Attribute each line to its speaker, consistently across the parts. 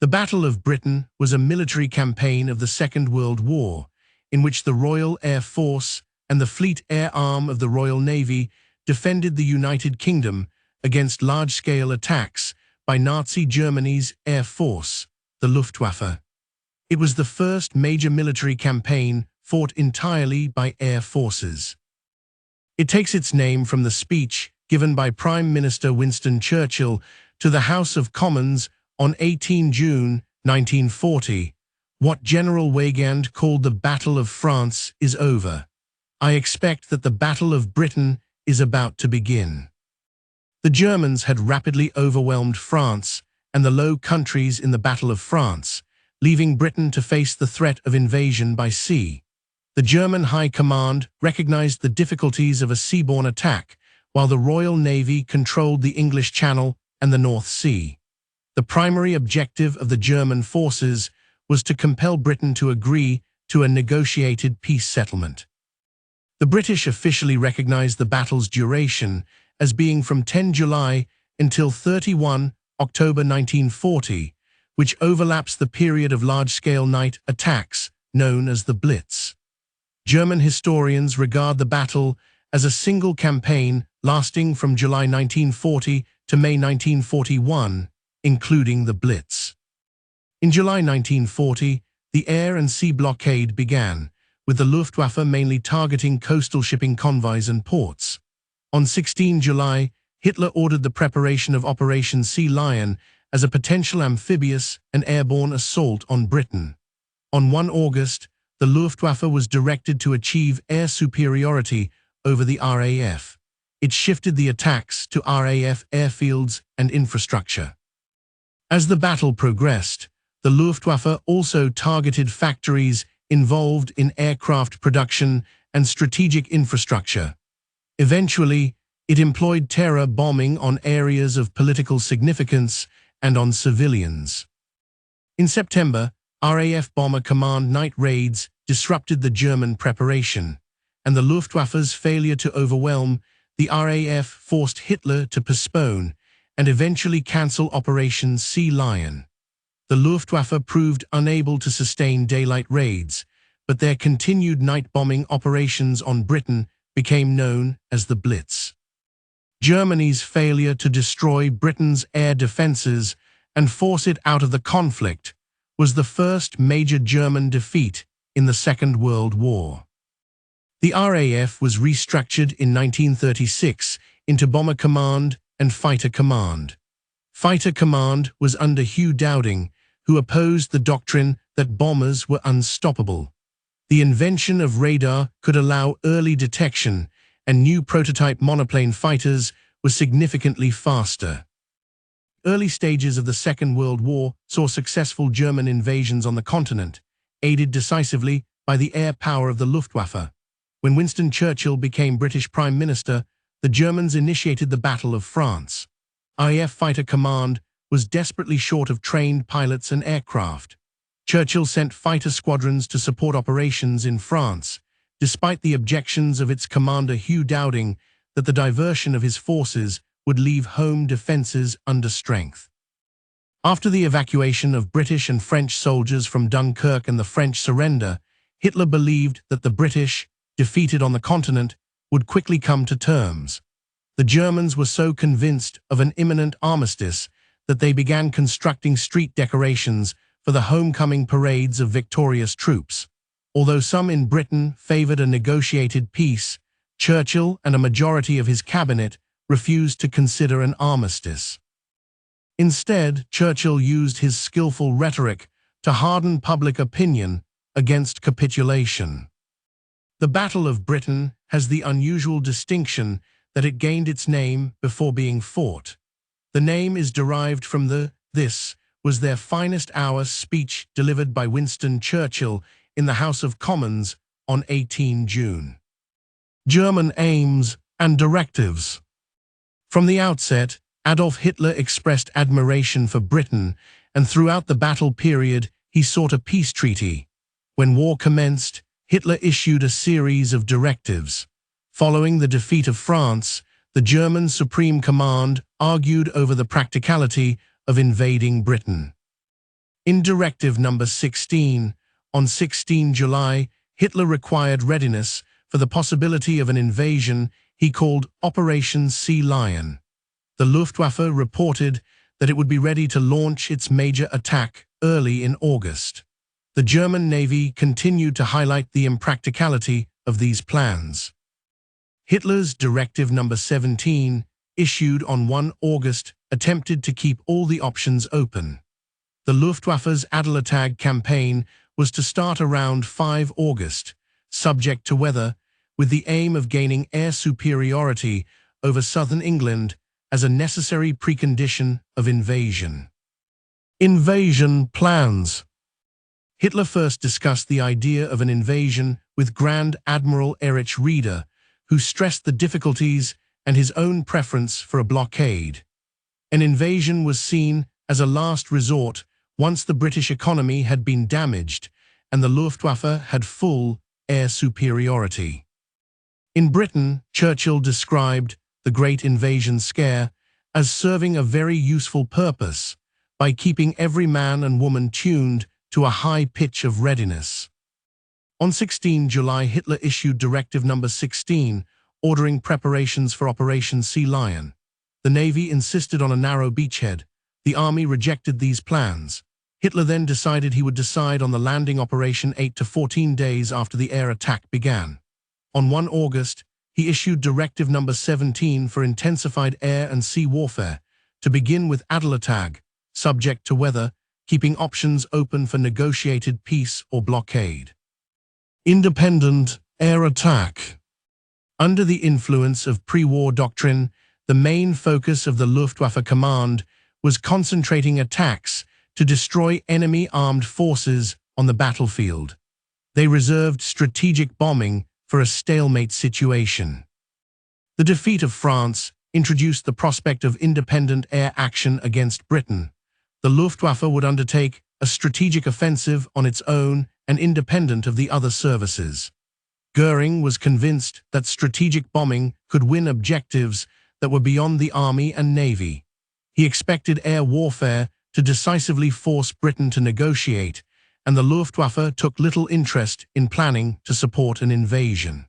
Speaker 1: The Battle of Britain was a military campaign of the Second World War, in which the Royal Air Force and the Fleet Air Arm of the Royal Navy defended the United Kingdom against large-scale attacks by Nazi Germany's Air Force, the Luftwaffe. It was the first major military campaign fought entirely by air forces. It takes its name from the speech given by Prime Minister Winston Churchill to the House of Commons on 18 June 1940. What General Weygand called the Battle of France is over. I expect that the Battle of Britain is about to begin. The Germans had rapidly overwhelmed France and the Low Countries in the Battle of France, leaving Britain to face the threat of invasion by sea. The German High Command recognized the difficulties of a seaborne attack, while the Royal Navy controlled the English Channel and the North Sea. The primary objective of the German forces was to compel Britain to agree to a negotiated peace settlement. The British officially recognized the battle's duration as being from 10 July until 31 October 1940, which overlaps the period of large-scale night attacks known as the Blitz. German historians regard the battle as a single campaign lasting from July 1940 to May 1941, including the Blitz. In July 1940, the air and sea blockade began, with the Luftwaffe mainly targeting coastal shipping convoys and ports. On 16 July, Hitler ordered the preparation of Operation Sea Lion as a potential amphibious and airborne assault on Britain. On 1 August, the Luftwaffe was directed to achieve air superiority over the RAF. It shifted the attacks to RAF airfields and infrastructure. As the battle progressed, the Luftwaffe also targeted factories involved in aircraft production and strategic infrastructure. Eventually, it employed terror bombing on areas of political significance and on civilians. In September, RAF Bomber Command night raids disrupted the German preparation, and the Luftwaffe's failure to overwhelm the RAF forced Hitler to postpone and eventually cancel Operation Sea Lion. The Luftwaffe proved unable to sustain daylight raids, but their continued night bombing operations on Britain became known as the Blitz. Germany's failure to destroy Britain's air defenses and force it out of the conflict was the first major German defeat in the Second World War. The RAF was restructured in 1936 into Bomber Command and Fighter Command. Fighter Command was under Hugh Dowding, who opposed the doctrine that bombers were unstoppable. The invention of radar could allow early detection, and new prototype monoplane fighters were significantly faster. Early stages of the Second World War saw successful German invasions on the continent, aided decisively by the air power of the Luftwaffe. When Winston Churchill became British Prime Minister, the Germans initiated the Battle of France. RAF Fighter Command was desperately short of trained pilots and aircraft. Churchill sent fighter squadrons to support operations in France, despite the objections of its commander Hugh Dowding that the diversion of his forces would leave home defences under strength. After the evacuation of British and French soldiers from Dunkirk and the French surrender, Hitler believed that the British, defeated on the continent, would quickly come to terms. The Germans were so convinced of an imminent armistice that they began constructing street decorations for the homecoming parades of victorious troops. Although some in Britain favoured a negotiated peace, Churchill and a majority of his cabinet refused to consider an armistice. Instead, Churchill used his skillful rhetoric to harden public opinion against capitulation. The Battle of Britain has the unusual distinction that it gained its name before being fought. The name is derived from "This was their finest hour" speech delivered by Winston Churchill in the House of Commons on 18 June. German aims and directives. From the outset, Adolf Hitler expressed admiration for Britain, and throughout the battle period, he sought a peace treaty. When war commenced, Hitler issued a series of directives. Following the defeat of France, the German Supreme Command argued over the practicality of invading Britain. In Directive Number 16, on 16 July, Hitler required readiness for the possibility of an invasion he called Operation Sea Lion. The Luftwaffe reported that it would be ready to launch its major attack early in August. The German Navy continued to highlight the impracticality of these plans. Hitler's Directive Number 17, issued on 1 August, attempted to keep all the options open. The Luftwaffe's Adlertag campaign was to start around 5 August, subject to weather, with the aim of gaining air superiority over southern England as a necessary precondition of invasion. Invasion plans. Hitler first discussed the idea of an invasion with Grand Admiral Erich Raeder, who stressed the difficulties and his own preference for a blockade. An invasion was seen as a last resort once the British economy had been damaged and the Luftwaffe had full air superiority. In Britain, Churchill described the Great Invasion Scare as serving a very useful purpose by keeping every man and woman tuned to a high pitch of readiness. On 16 July, Hitler issued Directive Number 16, ordering preparations for Operation Sea Lion. The Navy insisted on a narrow beachhead. The Army rejected these plans. Hitler then decided he would decide on the landing operation 8 to 14 days after the air attack began. On 1 August, he issued Directive Number 17 for intensified air and sea warfare, to begin with Adlertag, subject to weather, keeping options open for negotiated peace or blockade. Independent air attack. Under the influence of pre-war doctrine, the main focus of the Luftwaffe command was concentrating attacks to destroy enemy armed forces on the battlefield. They reserved strategic bombing for a stalemate situation. The defeat of France introduced the prospect of independent air action against Britain. The Luftwaffe would undertake a strategic offensive on its own and independent of the other services. Goering was convinced that strategic bombing could win objectives that were beyond the Army and Navy. He expected air warfare to decisively force Britain to negotiate, and the Luftwaffe took little interest in planning to support an invasion.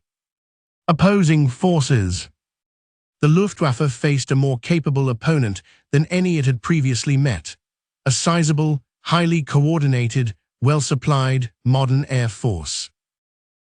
Speaker 1: Opposing forces. The Luftwaffe faced a more capable opponent than any it had previously met, a sizable, highly coordinated, well-supplied, modern air force.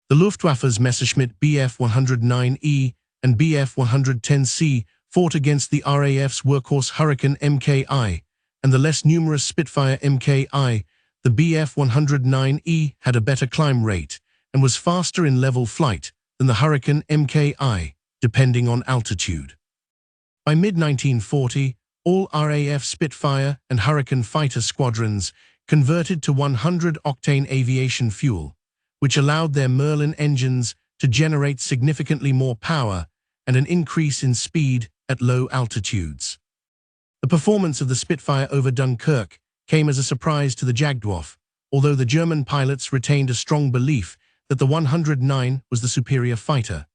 Speaker 1: The Luftwaffe's Messerschmitt Bf-109E and Bf-110C fought against the RAF's workhorse Hurricane Mki, and the less numerous Spitfire Mki. The Bf-109E had a better climb rate and was faster in level flight than the Hurricane Mki, depending on altitude. By mid-1940, all RAF Spitfire and Hurricane fighter squadrons converted to 100-octane aviation fuel, which allowed their Merlin engines to generate significantly more power and an increase in speed at low altitudes. The performance of the Spitfire over Dunkirk came as a surprise to the Jagdwaffe, although the German pilots retained a strong belief that the 109 was the superior fighter.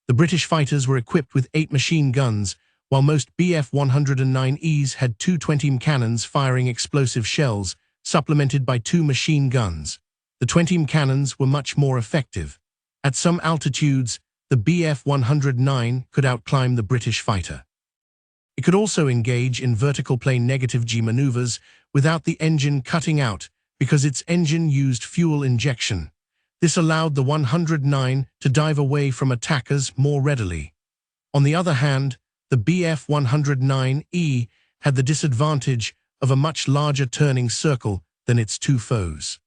Speaker 1: The British fighters were equipped with 8 machine guns, while most Bf-109Es had 2 20mm cannons firing explosive shells, supplemented by 2 machine guns. The 20mm cannons were much more effective. At some altitudes, the Bf-109 could outclimb the British fighter. It could also engage in vertical plane negative G maneuvers without the engine cutting out because its engine used fuel injection. This allowed the 109 to dive away from attackers more readily. On the other hand, the Bf-109E had the disadvantage of a much larger turning circle than its 2 foes.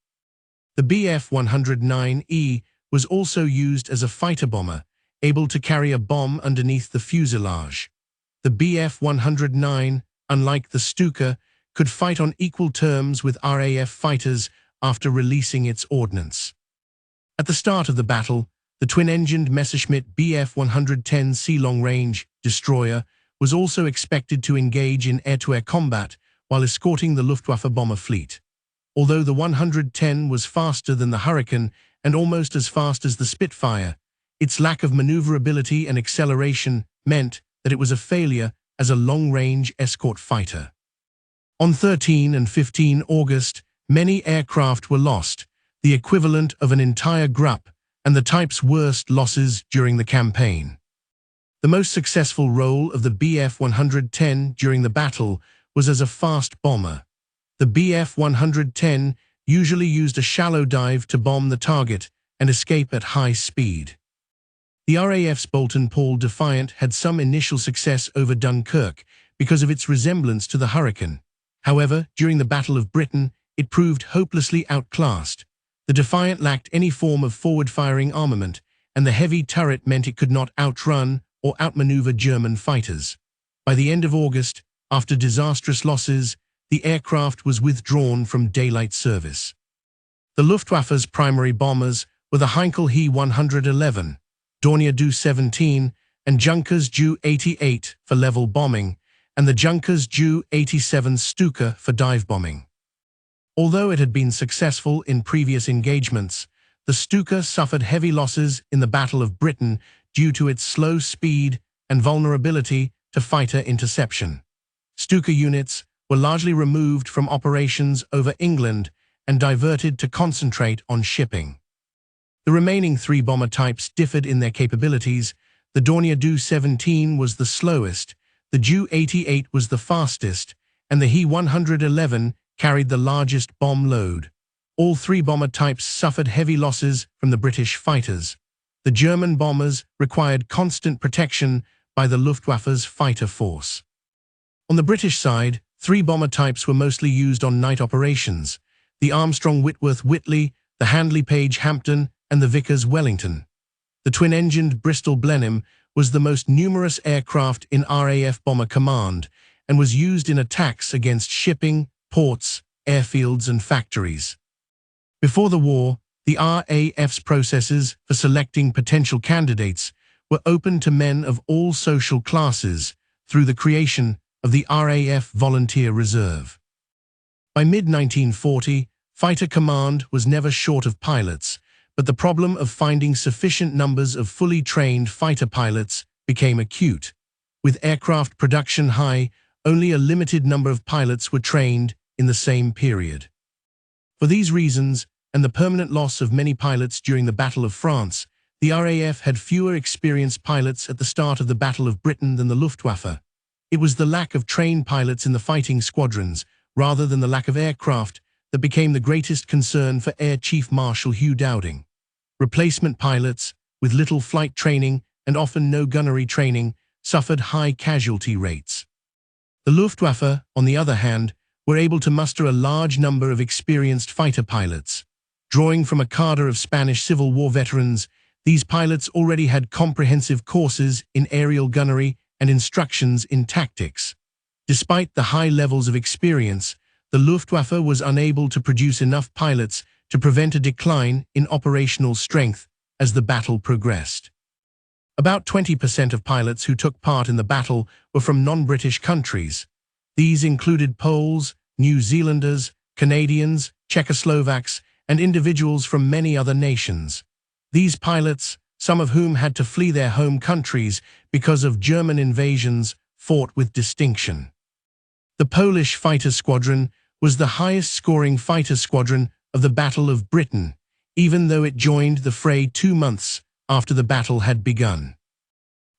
Speaker 1: The Bf-109E was also used as a fighter bomber, able to carry a bomb underneath the fuselage. The Bf-109, unlike the Stuka, could fight on equal terms with RAF fighters after releasing its ordnance. At the start of the battle, the twin-engined Messerschmitt Bf-110C long-range destroyer was also expected to engage in air-to-air combat while escorting the Luftwaffe bomber fleet. Although the 110 was faster than the Hurricane and almost as fast as the Spitfire, its lack of maneuverability and acceleration meant that it was a failure as a long-range escort fighter. On 13 and 15 August, Many aircraft were lost, the equivalent of an entire grupp, and the type's worst losses during the campaign. The most successful role of the Bf-110 during the battle was as a fast bomber. The Bf-110 usually used a shallow dive to bomb the target and escape at high speed. The RAF's Bolton Paul Defiant had some initial success over Dunkirk because of its resemblance to the Hurricane. However, during the Battle of Britain, it proved hopelessly outclassed. The Defiant lacked any form of forward-firing armament, and the heavy turret meant it could not outrun or outmaneuver German fighters. By the end of August, after disastrous losses, the aircraft was withdrawn from daylight service. The Luftwaffe's primary bombers were the Heinkel He-111, Dornier Do-17, and Junkers Ju-88 for level bombing, and the Junkers Ju-87 Stuka for dive bombing. Although it had been successful in previous engagements, the Stuka suffered heavy losses in the Battle of Britain due to its slow speed and vulnerability to fighter interception. Stuka units were largely removed from operations over England and diverted to concentrate on shipping. The remaining three bomber types differed in their capabilities. The Dornier Do-17 was the slowest, the Ju-88 was the fastest, and the He-111 carried the largest bomb load. All three bomber types suffered heavy losses from the British fighters. The German bombers required constant protection by the Luftwaffe's fighter force. On the British side, three bomber types were mostly used on night operations: the Armstrong-Whitworth-Whitley, the Handley-Page-Hampton, and the Vickers-Wellington. The twin-engined Bristol-Blenheim was the most numerous aircraft in RAF Bomber Command and was used in attacks against shipping, ports, airfields, and factories. Before the war, the RAF's processes for selecting potential candidates were open to men of all social classes through the creation of the RAF Volunteer Reserve. By mid-1940, Fighter Command was never short of pilots, but the problem of finding sufficient numbers of fully trained fighter pilots became acute. With aircraft production high, only a limited number of pilots were trained in the same period. For these reasons, and the permanent loss of many pilots during the Battle of France, the RAF had fewer experienced pilots at the start of the Battle of Britain than the Luftwaffe. It was the lack of trained pilots in the fighting squadrons, rather than the lack of aircraft, that became the greatest concern for Air Chief Marshal Hugh Dowding. Replacement pilots, with little flight training and often no gunnery training, suffered high casualty rates. The Luftwaffe, on the other hand, were able to muster a large number of experienced fighter pilots. Drawing from a cadre of Spanish Civil War veterans, these pilots already had comprehensive courses in aerial gunnery and instructions in tactics. Despite the high levels of experience, the Luftwaffe was unable to produce enough pilots to prevent a decline in operational strength as the battle progressed. About 20% of pilots who took part in the battle were from non-British countries. These included Poles, New Zealanders, Canadians, Czechoslovaks, and individuals from many other nations. These pilots, some of whom had to flee their home countries because of German invasions, fought with distinction. The Polish fighter squadron was the highest-scoring fighter squadron of the Battle of Britain, even though it joined the fray 2 months after the battle had begun.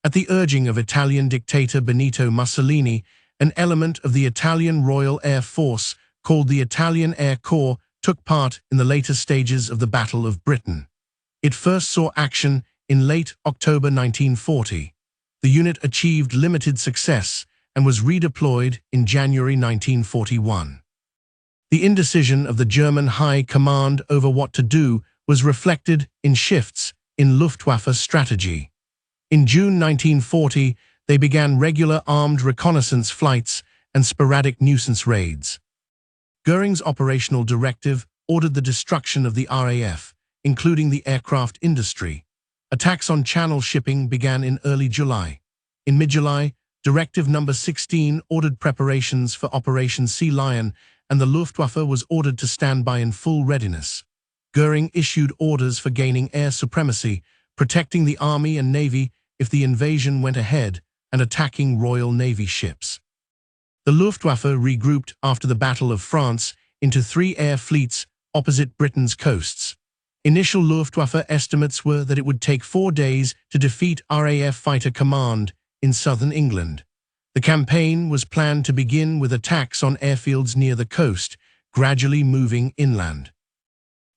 Speaker 1: At the urging of Italian dictator Benito Mussolini, an element of the Italian Royal Air Force called the Italian Air Corps took part in the later stages of the Battle of Britain. It first saw action in late October 1940. The unit achieved limited success and was redeployed in January 1941. The indecision of the German High Command over what to do was reflected in shifts in Luftwaffe strategy. In June 1940, they began regular armed reconnaissance flights and sporadic nuisance raids. Göring's operational directive ordered the destruction of the RAF, including the aircraft industry. Attacks on Channel shipping began in early July. In mid-July, Directive No. 16 ordered preparations for Operation Sea Lion, and the Luftwaffe was ordered to stand by in full readiness. Göring issued orders for gaining air supremacy, protecting the Army and Navy if the invasion went ahead, and attacking Royal Navy ships. The Luftwaffe regrouped after the Battle of France into 3 air fleets opposite Britain's coasts. Initial Luftwaffe estimates were that it would take 4 days to defeat RAF Fighter Command in southern England. The campaign was planned to begin with attacks on airfields near the coast, gradually moving inland.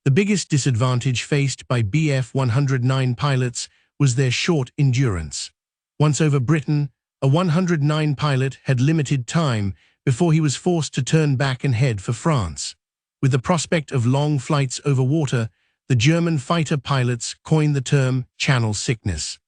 Speaker 1: The biggest disadvantage faced by Bf 109 pilots was their short endurance. Once over Britain, a 109 pilot had limited time before he was forced to turn back and head for France. With the prospect of long flights over water, the German fighter pilots coined the term channel sickness.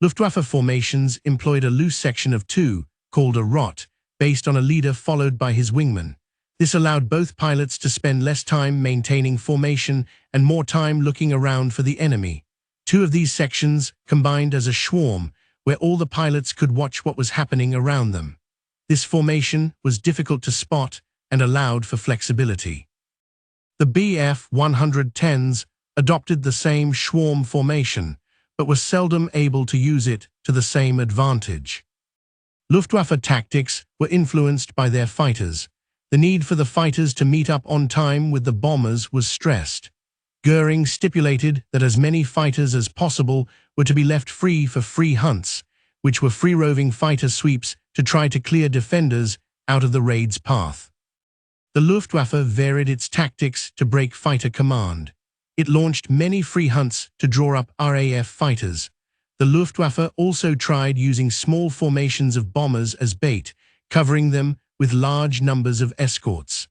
Speaker 1: Luftwaffe formations employed a loose section of 2, called a rot, based on a leader followed by his wingman. This allowed both pilots to spend less time maintaining formation and more time looking around for the enemy. 2 of these sections combined as a swarm, where all the pilots could watch what was happening around them. This formation was difficult to spot and allowed for flexibility. The Bf 110s adopted the same swarm formation, but were seldom able to use it to the same advantage. Luftwaffe tactics were influenced by their fighters. The need for the fighters to meet up on time with the bombers was stressed. Goering stipulated that as many fighters as possible were to be left free for free hunts, which were free-roving fighter sweeps to try to clear defenders out of the raid's path. The Luftwaffe varied its tactics to break fighter command. It launched many free hunts to draw up RAF fighters. The Luftwaffe also tried using small formations of bombers as bait, covering them with large numbers of escorts.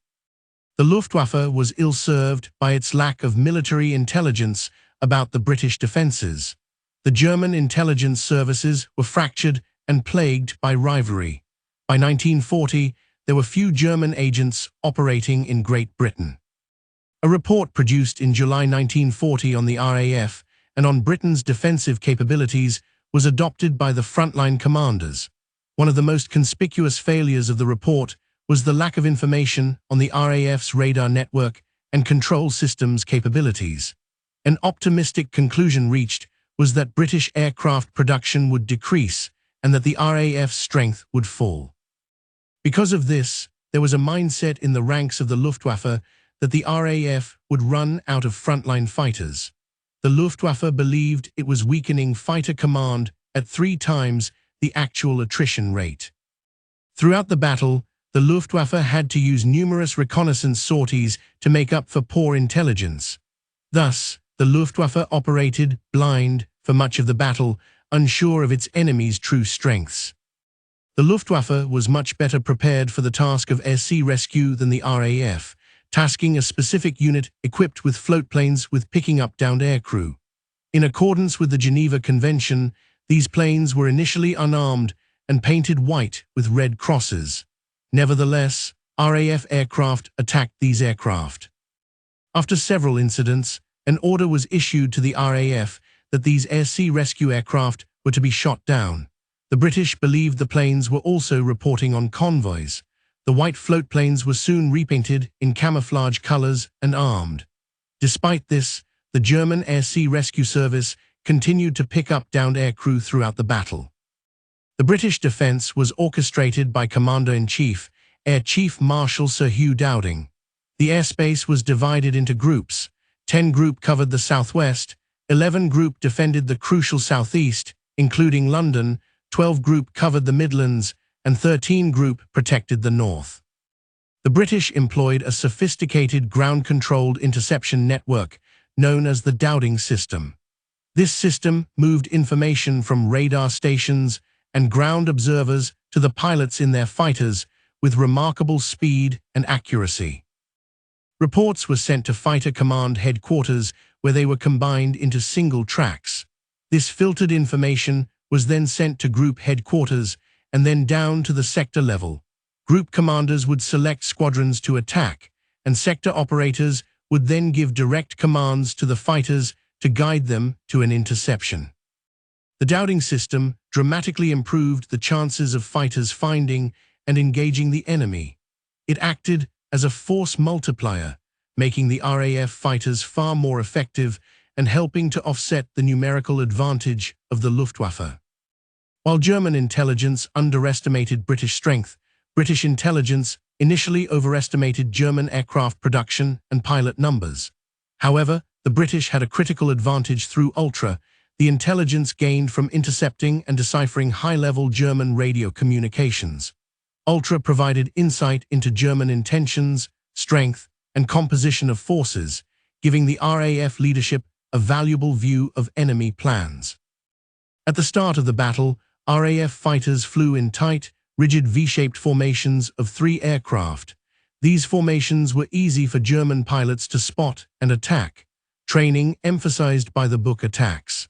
Speaker 1: The Luftwaffe was ill-served by its lack of military intelligence about the British defences. The German intelligence services were fractured and plagued by rivalry. By 1940, there were few German agents operating in Great Britain. A report produced in July 1940 on the RAF and on Britain's defensive capabilities was adopted by the frontline commanders. One of the most conspicuous failures of the report was the lack of information on the RAF's radar network and control systems capabilities. An optimistic conclusion reached was that British aircraft production would decrease and that the RAF's strength would fall. Because of this, there was a mindset in the ranks of the Luftwaffe that the RAF would run out of frontline fighters. The Luftwaffe believed it was weakening fighter command at 3 times the actual attrition rate. Throughout the battle, the Luftwaffe had to use numerous reconnaissance sorties to make up for poor intelligence. Thus, the Luftwaffe operated blind for much of the battle, unsure of its enemy's true strengths. The Luftwaffe was much better prepared for the task of air-sea rescue than the RAF, tasking a specific unit equipped with floatplanes with picking up downed aircrew. In accordance with the Geneva Convention, these planes were initially unarmed and painted white with red crosses. Nevertheless, RAF aircraft attacked these aircraft. After several incidents, an order was issued to the RAF that these air-sea rescue aircraft were to be shot down. The British believed the planes were also reporting on convoys. The white floatplanes were soon repainted in camouflage colors and armed. Despite this, the German Air-Sea Rescue Service continued to pick up downed aircrew throughout the battle. The British defense was orchestrated by Commander-in-Chief, Air Chief Marshal Sir Hugh Dowding. The airspace was divided into groups. 10 group covered the southwest, 11 group defended the crucial southeast, including London, 12 group covered the Midlands, and 13 group protected the north. The British employed a sophisticated ground-controlled interception network known as the Dowding system. This system moved information from radar stations and ground observers to the pilots in their fighters with remarkable speed and accuracy. Reports were sent to Fighter Command headquarters where they were combined into single tracks. This filtered information was then sent to group headquarters and then down to the sector level. Group commanders would select squadrons to attack, and sector operators would then give direct commands to the fighters to guide them to an interception. The Dowding system dramatically improved the chances of fighters finding and engaging the enemy. It acted as a force multiplier, making the RAF fighters far more effective and helping to offset the numerical advantage of the Luftwaffe. While German intelligence underestimated British strength, British intelligence initially overestimated German aircraft production and pilot numbers. However, the British had a critical advantage through Ultra, the intelligence gained from intercepting and deciphering high-level German radio communications. Ultra provided insight into German intentions, strength, and composition of forces, giving the RAF leadership a valuable view of enemy plans. At the start of the battle, RAF fighters flew in tight, rigid V-shaped formations of 3 aircraft. These formations were easy for German pilots to spot and attack, training emphasized by the book attacks.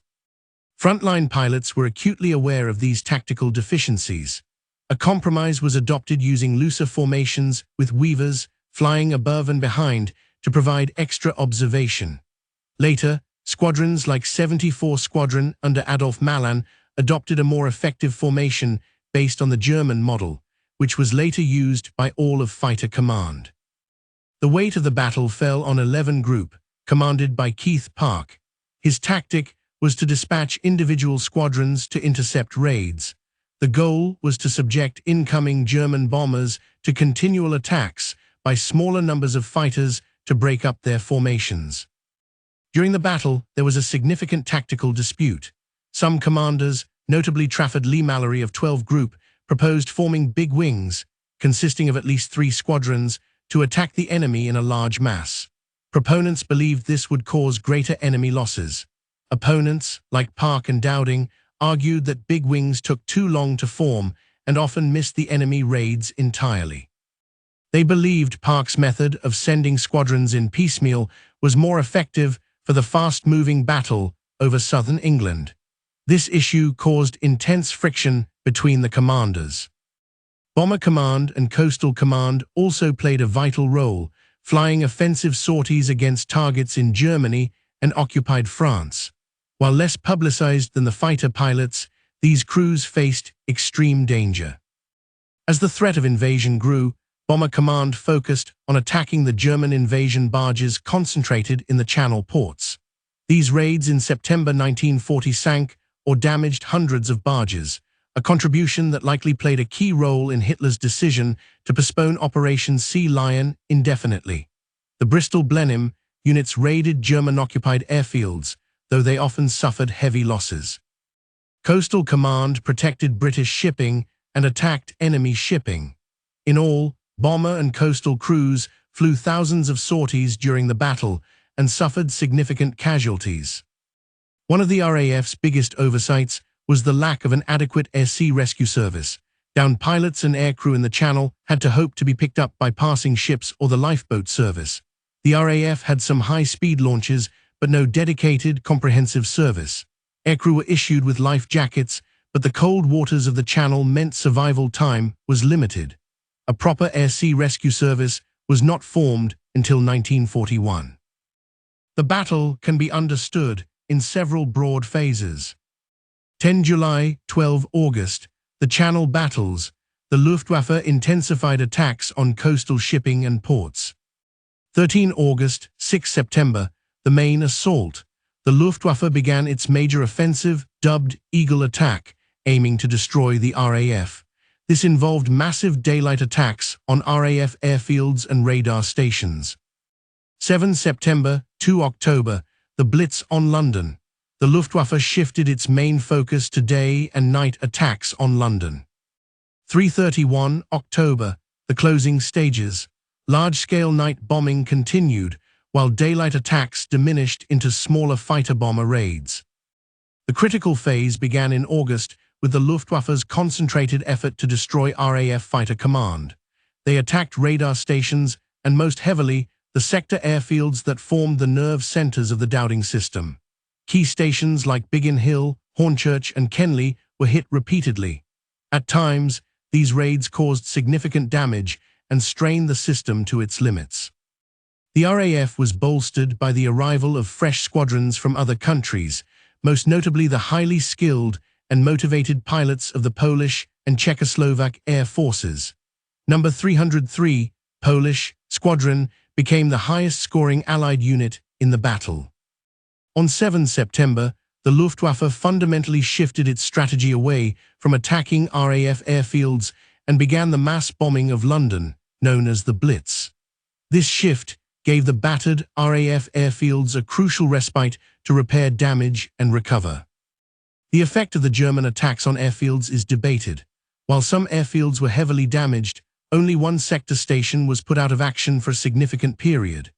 Speaker 1: Frontline pilots were acutely aware of these tactical deficiencies. A compromise was adopted using looser formations with weavers flying above and behind to provide extra observation. Later, squadrons like 74 Squadron under Adolf Malan adopted a more effective formation based on the German model, which was later used by all of Fighter Command. The weight of the battle fell on 11 Group, commanded by Keith Park. His tactic was to dispatch individual squadrons to intercept raids. The goal was to subject incoming German bombers to continual attacks by smaller numbers of fighters to break up their formations. During the battle, there was a significant tactical dispute. Some commanders, notably Trafford Leigh-Mallory of 12 Group, proposed forming big wings, consisting of at least 3 squadrons, to attack the enemy in a large mass. Proponents believed this would cause greater enemy losses. Opponents, like Park and Dowding, argued that big wings took too long to form and often missed the enemy raids entirely. They believed Park's method of sending squadrons in piecemeal was more effective for the fast-moving battle over southern England. This issue caused intense friction between the commanders. Bomber Command and Coastal Command also played a vital role, flying offensive sorties against targets in Germany and occupied France. While less publicized than the fighter pilots, these crews faced extreme danger. As the threat of invasion grew, Bomber Command focused on attacking the German invasion barges concentrated in the Channel ports. These raids in September 1940 sank or damaged hundreds of barges, a contribution that likely played a key role in Hitler's decision to postpone Operation Sea Lion indefinitely. The Bristol Blenheim units raided German-occupied airfields, though they often suffered heavy losses. Coastal Command protected British shipping and attacked enemy shipping. In all, bomber and coastal crews flew thousands of sorties during the battle and suffered significant casualties. One of the RAF's biggest oversights was the lack of an adequate air-sea rescue service. Downed pilots and aircrew in the Channel had to hope to be picked up by passing ships or the lifeboat service. The RAF had some high-speed launches, but no dedicated, comprehensive service. Aircrew were issued with life jackets, but the cold waters of the Channel meant survival time was limited. A proper air-sea rescue service was not formed until 1941. The battle can be understood in several broad phases. 10 July, 12 August, the Channel battles. The Luftwaffe intensified attacks on coastal shipping and ports. 13 August, 6 September, the main assault. The Luftwaffe began its major offensive, dubbed Eagle Attack, aiming to destroy the RAF. This involved massive daylight attacks on RAF airfields and radar stations. 7 September, 2 October, the Blitz on London. The Luftwaffe shifted its main focus to day and night attacks on London. 3/31 October, the closing stages. Large-scale night bombing continued, while daylight attacks diminished into smaller fighter-bomber raids. The critical phase began in August with the Luftwaffe's concentrated effort to destroy RAF Fighter Command. They attacked radar stations and, most heavily, the sector airfields that formed the nerve centers of the Dowding system. Key stations like Biggin Hill, Hornchurch, and Kenley were hit repeatedly. At times, these raids caused significant damage and strained the system to its limits. The RAF was bolstered by the arrival of fresh squadrons from other countries, most notably the highly skilled and motivated pilots of the Polish and Czechoslovak air forces. Number 303, Polish Squadron, became the highest-scoring Allied unit in the battle. On 7 September, the Luftwaffe fundamentally shifted its strategy away from attacking RAF airfields and began the mass bombing of London, known as the Blitz. This shift gave the battered RAF airfields a crucial respite to repair damage and recover. The effect of the German attacks on airfields is debated. While some airfields were heavily damaged, only one sector station was put out of action for a significant period.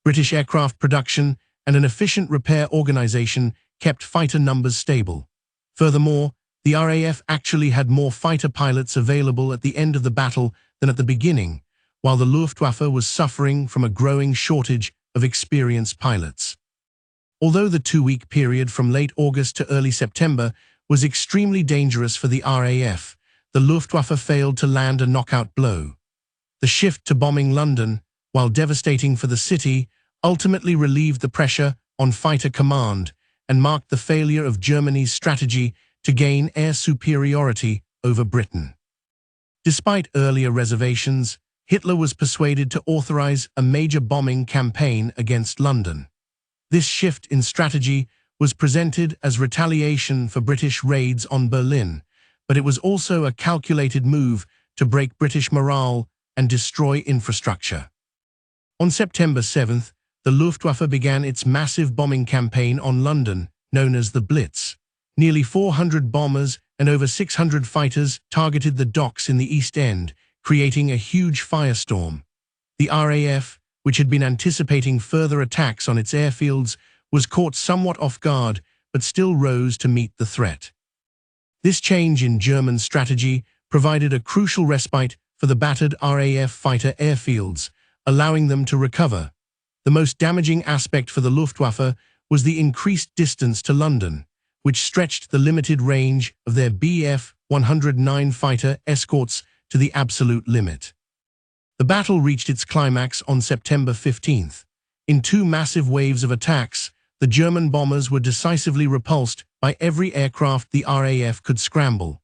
Speaker 1: British aircraft production and an efficient repair organization kept fighter numbers stable. Furthermore, the RAF actually had more fighter pilots available at the end of the battle than at the beginning, while the Luftwaffe was suffering from a growing shortage of experienced pilots. Although the 2-week period from late August to early September was extremely dangerous for the RAF, the Luftwaffe failed to land a knockout blow. The shift to bombing London, while devastating for the city, ultimately relieved the pressure on fighter command and marked the failure of Germany's strategy to gain air superiority over Britain. Despite earlier reservations, Hitler was persuaded to authorize a major bombing campaign against London. This shift in strategy was presented as retaliation for British raids on Berlin, but it was also a calculated move to break British morale and destroy infrastructure. On September 7th, the Luftwaffe began its massive bombing campaign on London, known as the Blitz. Nearly 400 bombers and over 600 fighters targeted the docks in the East End, creating a huge firestorm. The RAF, which had been anticipating further attacks on its airfields, was caught somewhat off guard, but still rose to meet the threat. This change in German strategy provided a crucial respite for the battered RAF fighter airfields, allowing them to recover. The most damaging aspect for the Luftwaffe was the increased distance to London, which stretched the limited range of their Bf 109 fighter escorts to the absolute limit. The battle reached its climax on September 15th. In 2 massive waves of attacks, the German bombers were decisively repulsed by every aircraft the RAF could scramble.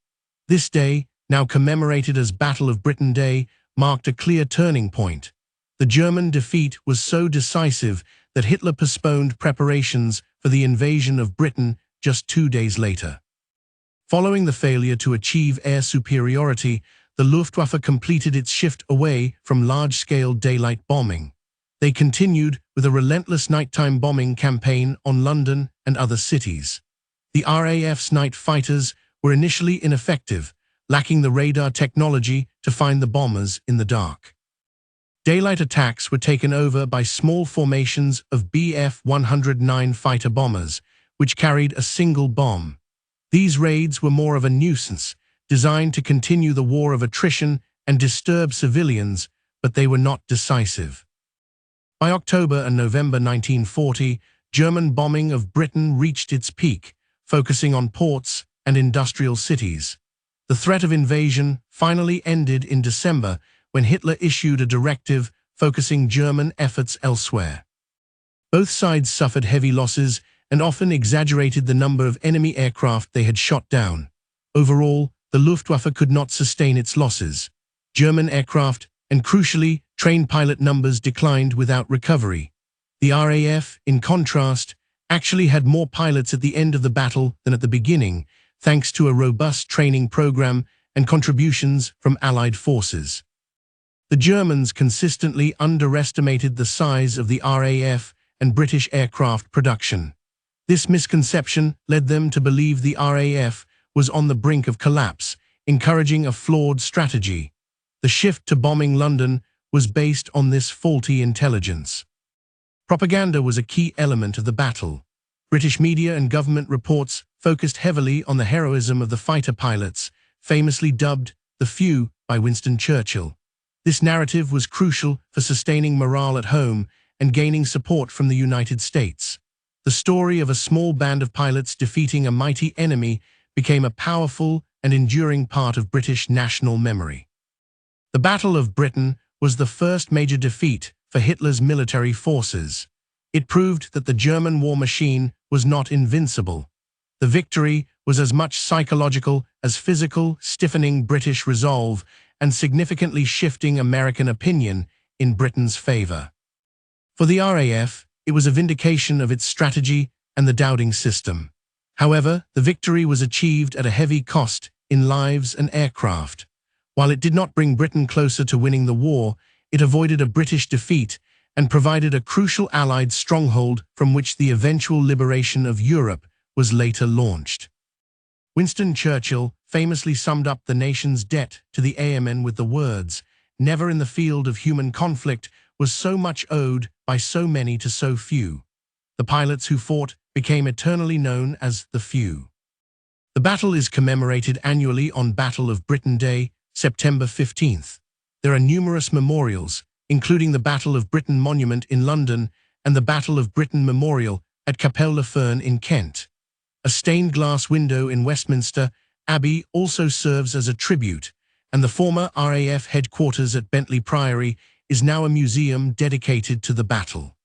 Speaker 1: This day, now commemorated as Battle of Britain Day, marked a clear turning point. The German defeat was so decisive that Hitler postponed preparations for the invasion of Britain just 2 days later. Following the failure to achieve air superiority, the Luftwaffe completed its shift away from large-scale daylight bombing. They continued with a relentless nighttime bombing campaign on London and other cities. The RAF's night fighters were initially ineffective, lacking the radar technology to find the bombers in the dark. Daylight attacks were taken over by small formations of Bf 109 fighter bombers, which carried a single bomb. These raids were more of a nuisance, designed to continue the war of attrition and disturb civilians, but they were not decisive. By October and November 1940, German bombing of Britain reached its peak, focusing on ports and industrial cities. The threat of invasion finally ended in December when Hitler issued a directive focusing German efforts elsewhere. Both sides suffered heavy losses and often exaggerated the number of enemy aircraft they had shot down. Overall, the Luftwaffe could not sustain its losses. German aircraft and, crucially, trained pilot numbers declined without recovery. The RAF, in contrast, actually had more pilots at the end of the battle than at the beginning, thanks to a robust training program and contributions from Allied forces. The Germans consistently underestimated the size of the RAF and British aircraft production. This misconception led them to believe the RAF was on the brink of collapse, encouraging a flawed strategy. The shift to bombing London was based on this faulty intelligence. Propaganda was a key element of the battle. British media and government reports focused heavily on the heroism of the fighter pilots, famously dubbed the Few by Winston Churchill. This narrative was crucial for sustaining morale at home and gaining support from the United States. The story of a small band of pilots defeating a mighty enemy became a powerful and enduring part of British national memory. The Battle of Britain was the first major defeat for Hitler's military forces. It proved that the German war machine was not invincible. The victory was as much psychological as physical, stiffening British resolve and significantly shifting American opinion in Britain's favor. For the RAF, it was a vindication of its strategy and the Dowding system. However, the victory was achieved at a heavy cost in lives and aircraft. While it did not bring Britain closer to winning the war, it avoided a British defeat and provided a crucial Allied stronghold from which the eventual liberation of Europe was later launched. Winston Churchill famously summed up the nation's debt to the airmen with the words, "Never in the field of human conflict was so much owed by so many to so few." The pilots who fought became eternally known as the few. The battle is commemorated annually on Battle of Britain Day, September 15th. There are numerous memorials, including the Battle of Britain Monument in London and the Battle of Britain Memorial at Capel le Fern in Kent. A stained glass window in Westminster Abbey also serves as a tribute, and the former RAF headquarters at Bentley Priory is now a museum dedicated to the battle.